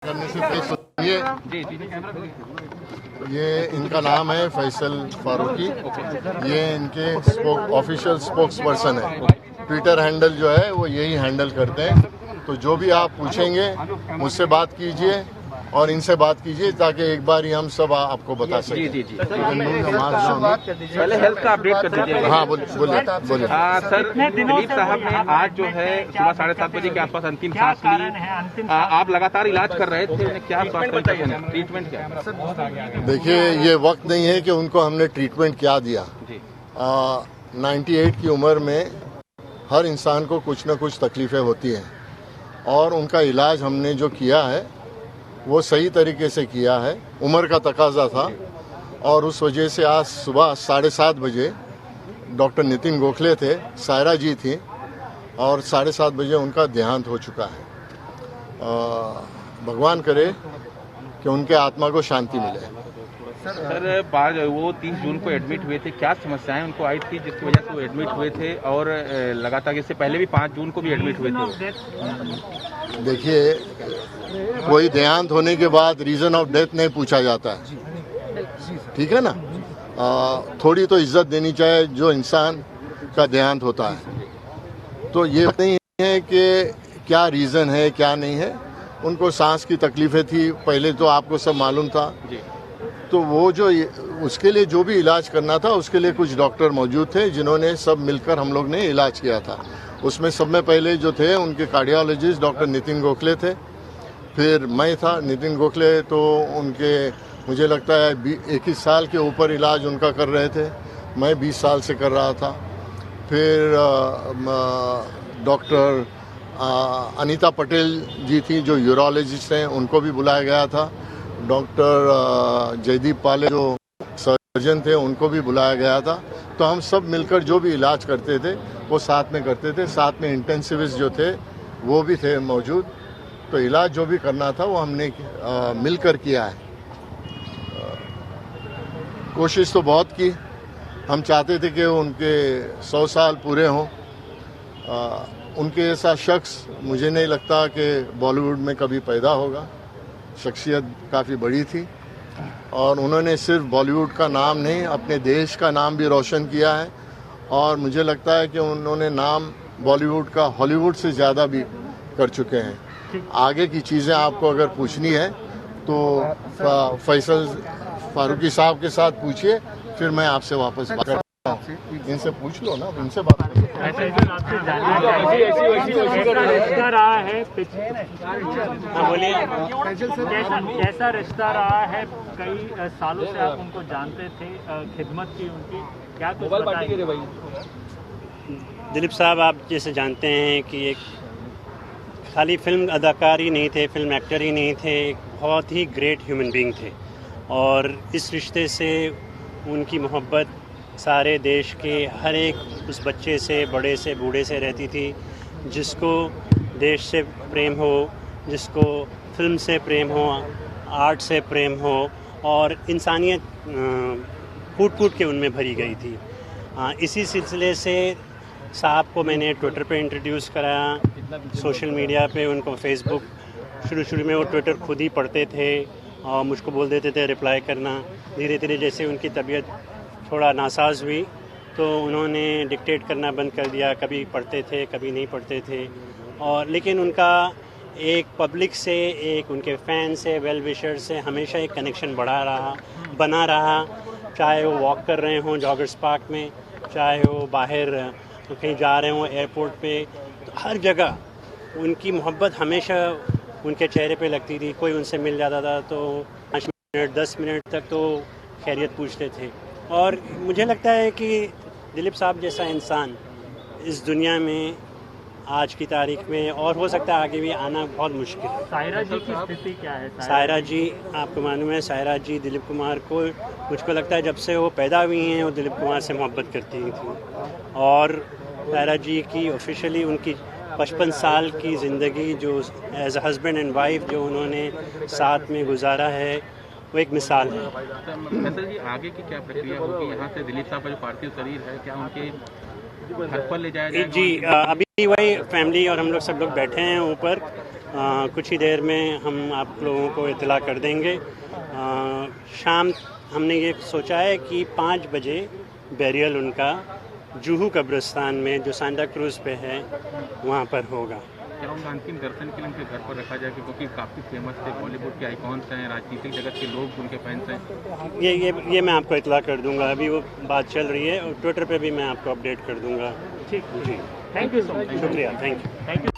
करने से पहले सुनिए, ये इनका नाम है फैसल फारूकी। ये इनके ऑफिशियल स्पोक्स पर्सन है। ट्विटर हैंडल जो है वो यही हैंडल करते हैं। तो जो भी आप पूछेंगे मुझसे बात कीजिए और इनसे बात कीजिए ताकि एक बार ही हम सब आपको बता सकें। जी। पहले हेल्थ का अपडेट कर दीजिए। हाँ बोलिए। सर, दिलीप साहब ने आज जो है सुबह 7:30 बजे के आसपास अंतिम सांस ली। आप लगातार इलाज कर रहे थे, उन्हें क्या ट्रीटमेंट क्या? देखिए, ये वक्त नहीं है कि उनको हमने ट्रीटमेंट क्या दिया। 98 की उम्र में हर इंसान को कुछ न कुछ तकलीफें होती हैं और उनका इलाज हमने जो किया है वो सही तरीके से किया है। उम्र का तकाजा था और उस वजह से आज सुबह 7:30 बजे डॉक्टर नितिन गोखले थे, सायरा जी थी और 7:30 बजे उनका देहांत हो चुका है। भगवान करे कि उनके आत्मा को शांति मिले। सर, बाद वो 30 जून को एडमिट हुए थे, क्या समस्याएं उनको आई थी जिसकी वजह से वो एडमिट हुए थे? और लगातार इससे पहले भी 5 जून को भी एडमिट हुए थे। देखिए, कोई देहांत होने के बाद रीज़न ऑफ डेथ नहीं पूछा जाता है, ठीक है ना। थोड़ी तो इज्जत देनी चाहिए जो इंसान का देहांत होता है। तो ये नहीं है कि क्या रीज़न है क्या नहीं है। उनको सांस की तकलीफें थी, पहले तो आपको सब मालूम था। तो वो जो उसके लिए जो भी इलाज करना था उसके लिए कुछ डॉक्टर मौजूद थे जिन्होंने सब मिलकर हम लोग ने इलाज किया था। उसमें सब में पहले जो थे उनके कार्डियोलॉजिस्ट डॉक्टर नितिन गोखले थे, फिर मैं था। नितिन गोखले तो उनके मुझे लगता है 21 साल के ऊपर इलाज उनका कर रहे थे, मैं 20 साल से कर रहा था। फिर डॉक्टर अनीता पटेल जी थी जो यूरोलॉजिस्ट हैं, उनको भी बुलाया गया था। डॉक्टर जयदीप पाले जो सर्जन थे उनको भी बुलाया गया था। तो हम सब मिलकर जो भी इलाज करते थे वो साथ में करते थे। साथ में इंटेंसिविस्ट जो थे वो भी थे मौजूद। तो इलाज जो भी करना था वो हमने मिलकर किया है। कोशिश तो बहुत की। हम चाहते थे कि उनके 100 साल पूरे हों। उनके ऐसा शख्स मुझे नहीं लगता कि बॉलीवुड में कभी पैदा होगा। शख्सियत काफ़ी बड़ी थी और उन्होंने सिर्फ बॉलीवुड का नाम नहीं अपने देश का नाम भी रोशन किया है। और मुझे लगता है कि उन्होंने नाम बॉलीवुड का हॉलीवुड से ज़्यादा भी कर चुके हैं। आगे की चीज़ें आपको अगर पूछनी है तो फैसल फारूकी साहब के साथ पूछिए, फिर मैं आपसे वापस बात करता हूँ। इनसे पूछ लो ना, इनसे बात करो। कैसा रिश्ता रहा है? कई सालों से आप उनको जानते थे, खिदमत की उनकी, क्या कुछ बताएंगे? दिलीप साहब आप जैसे जानते हैं कि एक खाली फिल्म अदाकार ही नहीं थे, फिल्म एक्टर ही नहीं थे, एक बहुत ही ग्रेट ह्यूमन बीइंग थे। और इस रिश्ते से उनकी मोहब्बत सारे देश के हर एक उस बच्चे से, बड़े से, बूढ़े से रहती थी। जिसको देश से प्रेम हो, जिसको फिल्म से प्रेम हो, आर्ट से प्रेम हो और इंसानियत फूट फूट के उनमें भरी गई थी। इसी सिलसिले से साहब को मैंने ट्विटर पे इंट्रोड्यूस कराया, सोशल मीडिया पे उनको फेसबुक। शुरू में वो ट्विटर खुद ही पढ़ते थे और मुझको बोल देते थे रिप्लाई करना। धीरे धीरे जैसे उनकी तबीयत थोड़ा नासाज हुई तो उन्होंने डिक्टेट करना बंद कर दिया। कभी पढ़ते थे, कभी नहीं पढ़ते थे। और लेकिन उनका एक पब्लिक से, एक उनके फ़ैन से, वेल विशर से हमेशा एक कनेक्शन बना रहा। चाहे वो वॉक कर रहे हों जॉगर्स पार्क में, चाहे वो बाहर कहीं जा रहे हों एयरपोर्ट पे, तो हर जगह उनकी मोहब्बत हमेशा उनके चेहरे पे लगती थी। कोई उनसे मिल जाता था तो 5 मिनट 10 मिनट तक तो खैरियत पूछते थे। और मुझे लगता है कि दिलीप साहब जैसा इंसान इस दुनिया में आज की तारीख में, और हो सकता है आगे भी आना, बहुत मुश्किल है। सायरा जी की स्थिति क्या है? सायरा जी, आपको मालूम है, सायरा जी दिलीप कुमार को, मुझको लगता है जब से वो पैदा हुई हैं वो दिलीप कुमार से मोहब्बत करती थी। और सायरा जी की ऑफिशियली उनकी 55 साल की ज़िंदगी जो as a husband and wife जो उन्होंने साथ में गुजारा है वो एक मिसाल है। फैसल जी, आगे की क्या प्रक्रिया होगी? यहाँ से दिलीप साहब का जो पार्थिव शरीर है क्या उनके घर पर ले जाया जाएगा? जी, अभी वही फैमिली और हम लोग सब लोग बैठे हैं ऊपर कुछ ही देर में हम आप लोगों को इत्तला कर देंगे। शाम हमने ये सोचा है कि 5 बजे बैरियल उनका जुहू कब्रिस्तान में जो सांता क्रूज पे है वहाँ पर होगा। क्या उनका अंतिम दर्शन के लिए उनके घर पर रखा जाएगा, क्योंकि काफ़ी फेमस थे, बॉलीवुड के आइकॉन्स हैं, राजनीतिक जगत के लोग उनके फैंस हैं? ये मैं आपको इत्तला कर दूंगा। अभी वो बात चल रही है और ट्विटर पे भी मैं आपको अपडेट कर दूंगा। ठीक जी, थैंक यू सो मच। शुक्रिया, थैंक यू।